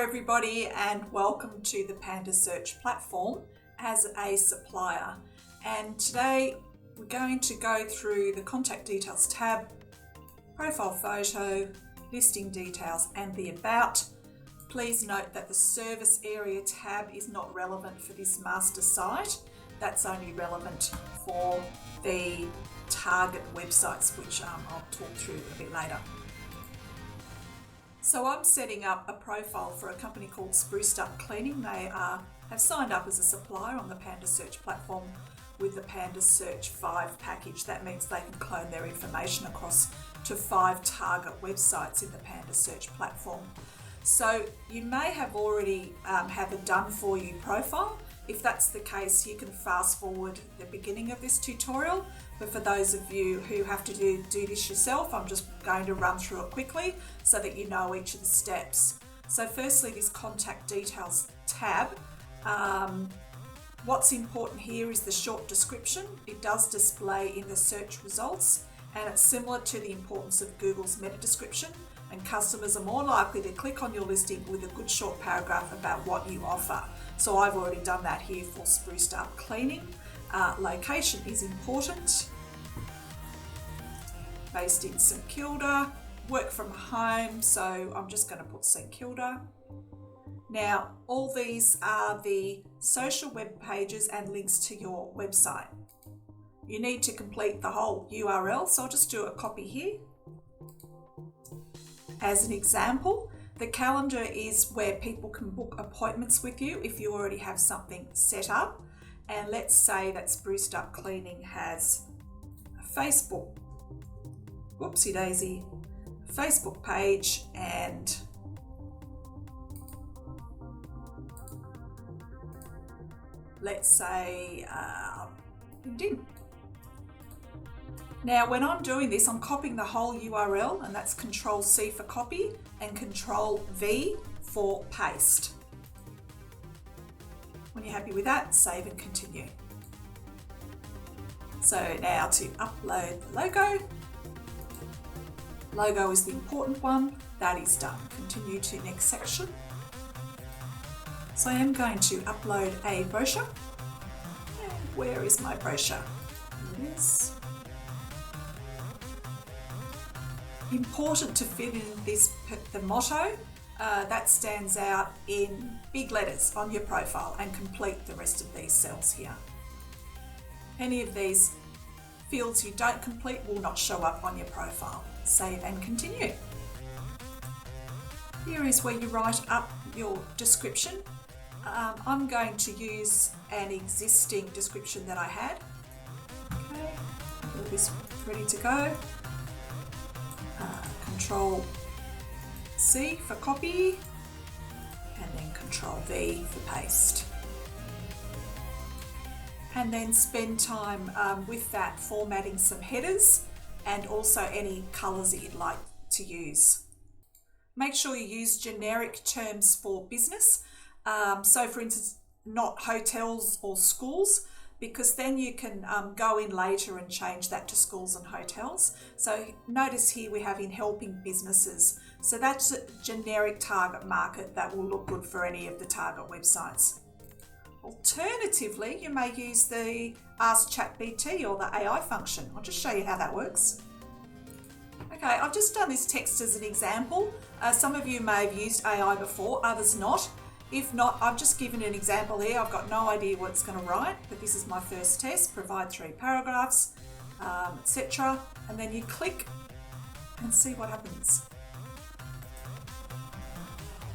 everybody, and welcome to the Panda search platform as a supplier. And today we're going to go through the contact details tab, profile photo, listing details and the about. Please note that the service area tab is not relevant for this master site. That's only relevant for the target websites, which I'll talk through a bit later. So I'm setting up a profile for a company called Spruced Up Cleaning. They have signed up as a supplier on the Panda search platform with the Panda Search 5 package. That means they can clone their information across to 5 target websites in the Panda search platform. So you may have already have a done for you profile. If that's the case, you can fast forward the beginning of this tutorial. But for those of you who have to do this yourself, I'm just going to run through it quickly so that you know each of the steps. So firstly, this contact details tab. What's important here is the short description. It does display in the search results, and it's similar to the importance of Google's meta description, and customers are more likely to click on your listing with a good short paragraph about what you offer. So I've already done that here for Spruced Up Cleaning. Location is important. Based in St Kilda, work from home, so I'm just going to put St Kilda. Now, all these are the social web pages and links to your website. You need to complete the whole URL, so I'll just do a copy here. As an example, the calendar is where people can book appointments with you if you already have something set up. And let's say that Spruced Up Cleaning has a Facebook, whoopsie daisy, Facebook page and let's say LinkedIn. Now, when I'm doing this, I'm copying the whole URL, and that's Control C for copy and Control V for paste. When you're happy with that, save and continue. So now to upload the logo. Logo is the important one. That is done. Continue to next section. So I am going to upload a brochure. And where is my brochure? Here it is. Important to fit in the motto that stands out in big letters on your profile and complete the rest of these cells here. Any of these fields you don't complete will not show up on your profile. Save and continue. Here is where you write up your description. I'm going to use an existing description that I had. Okay, all this ready to go. Control C for copy and then Control V for paste. And then spend time with that, formatting some headers and also any colours that you'd like to use. Make sure you use generic terms for business. So for instance, not hotels or schools, because then you can go in later and change that to schools and hotels. So notice here we have in helping businesses. So that's a generic target market that will look good for any of the target websites. Alternatively, you may use the Ask ChatGPT or the AI function. I'll just show you how that works. Okay, I've just done this text as an example. Some of you may have used AI before, others not. If not, I've just given an example here. I've got no idea what it's going to write, but this is my first test. Provide 3 paragraphs, etc. And then you click and see what happens.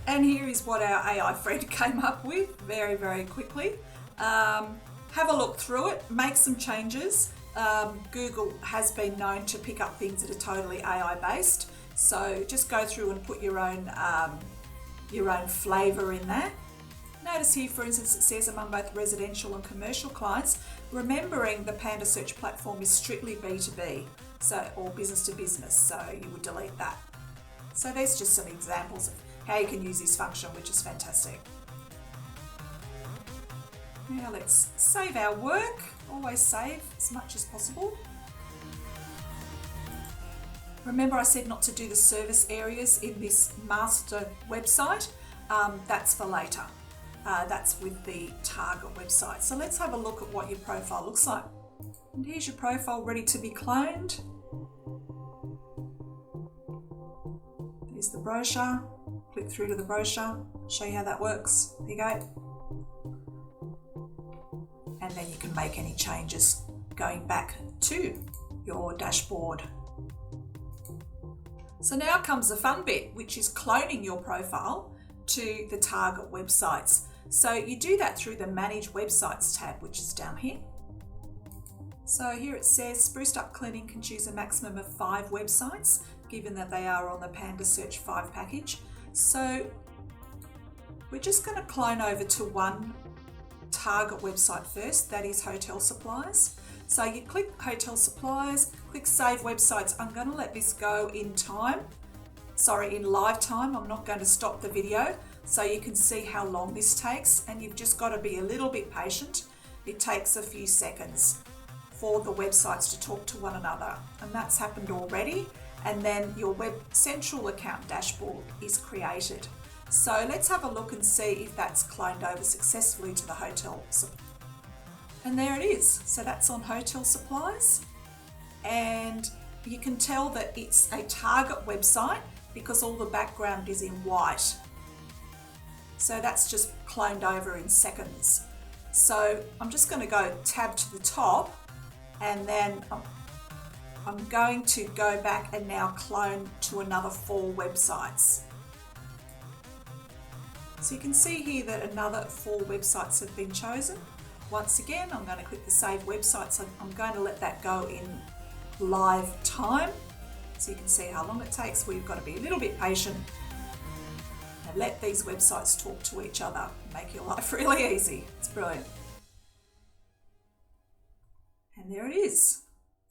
And here is what our AI friend came up with very, very quickly. Have a look through it, make some changes. Google has been known to pick up things that are totally AI based. So just go through and put your own flavour in there. Notice here, for instance, it says among both residential and commercial clients, remembering the Panda search platform is strictly B2B, so or business to business, so you would delete that. So there's just some examples of how you can use this function, which is fantastic. Now let's save our work. Always save as much as possible. Remember I said not to do the service areas in this master website. that's for later. That's with the target website. So let's have a look at what your profile looks like. And here's your profile ready to be cloned. There's the brochure. Click through to the brochure, show you how that works. There you go. And then you can make any changes going back to your dashboard. So now comes the fun bit, which is cloning your profile to the target websites. So you do that through the Manage Websites tab, which is down here. So here it says Spruced Up Cleaning can choose a maximum of 5 websites, given that they are on the Panda Search 5 package. So we're just going to clone over to one target website first, that is Hotel Supplies. So you click Hotel Supplies, click Save Websites. I'm going to let this go in live time. I'm not going to stop the video so you can see how long this takes, and you've just got to be a little bit patient. It takes a few seconds for the websites to talk to one another, and that's happened already. And then your Web Central account dashboard is created. So let's have a look and see if that's cloned over successfully to the hotel. And there it is. So that's on Hotel Supplies. And you can tell that it's a target website because all the background is in white. So that's just cloned over in seconds. So I'm just going to go tab to the top, and then I'm going to go back and now clone to another 4 websites. So you can see here that another 4 websites have been chosen. Once again, I'm going to click the Save Websites. I'm going to let that go in live time so you can see how long it takes. We've got to be a little bit patient and let these websites talk to each other, make your life really easy. It's brilliant. And there it is.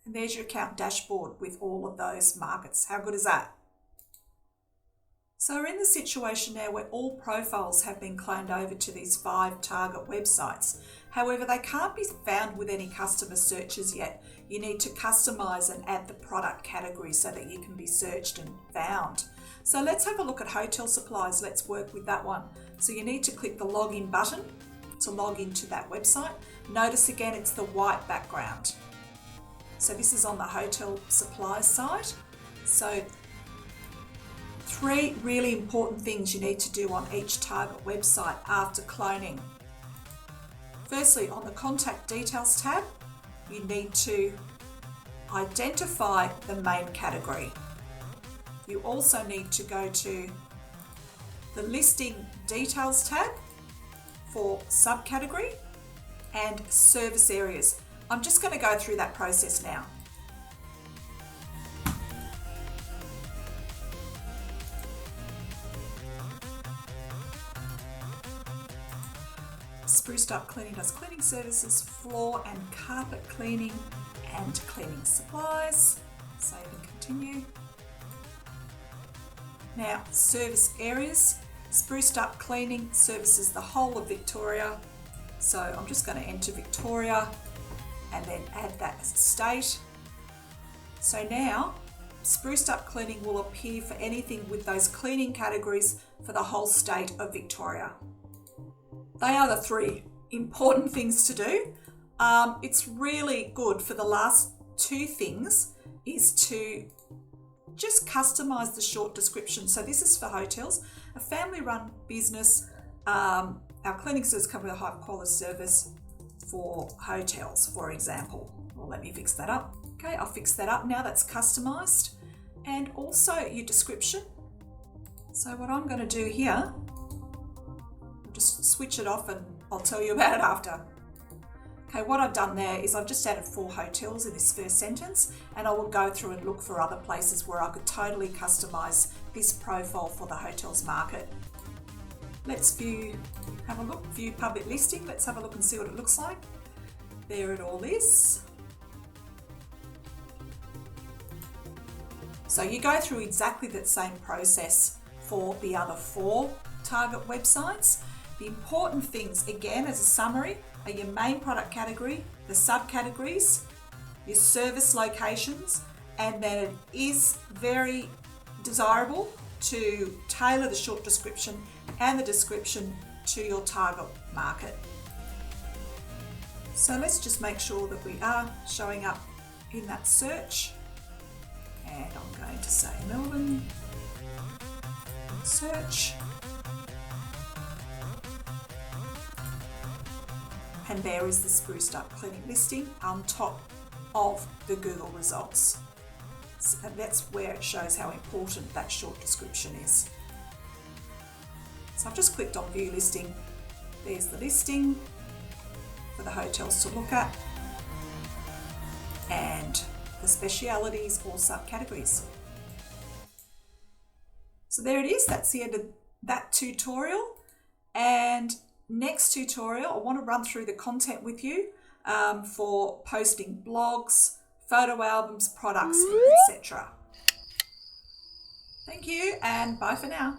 And there's your account dashboard with all of those markets. How good is that? So we're in the situation now where all profiles have been cloned over to these 5 target websites. However, they can't be found with any customer searches yet. You need to customize and add the product category so that you can be searched and found. So let's have a look at Hotel Supplies. Let's work with that one. So you need to click the login button to log into that website. Notice again, it's the white background. So this is on the Hotel Supplies site. So 3 really important things you need to do on each target website after cloning. Firstly, on the Contact Details tab, you need to identify the main category. You also need to go to the Listing Details tab for subcategory and service areas. I'm just going to go through that process now. Spruced Up Cleaning does cleaning services, floor and carpet cleaning and cleaning supplies. Save and continue. Now, service areas. Spruced Up Cleaning services the whole of Victoria. So I'm just going to enter Victoria and then add that as a state. So now, Spruced Up Cleaning will appear for anything with those cleaning categories for the whole state of Victoria. They are the 3 important things to do. It's really good for the last 2 things is to just customize the short description. So this is for hotels, a family-run business. Our cleaning service cover a high-quality service for hotels, for example. Well, let me fix that up. Okay, I'll fix that up now. That's customized. And also your description. So what I'm going to do here, just switch it off and I'll tell you about it after. Okay, what I've done there is I've just added 4 hotels in this first sentence, and I will go through and look for other places where I could totally customize this profile for the hotels market. Let's have a look, view public listing. Let's have a look and see what it looks like. There it all is. So you go through exactly that same process for the other 4 target websites. The important things, again, as a summary, are your main product category, the subcategories, your service locations, and then it is very desirable to tailor the short description and the description to your target market. So let's just make sure that we are showing up in that search. And I'm going to say Melbourne, search. And there is the spruced up clinic listing on top of the Google results. And that's where it shows how important that short description is. So I've just clicked on view listing. There's the listing for the hotels to look at and the specialities or subcategories. So there it is, that's the end of that tutorial. And next tutorial, I want to run through the content with you for posting blogs, photo albums, products, etc. Thank you and bye for now.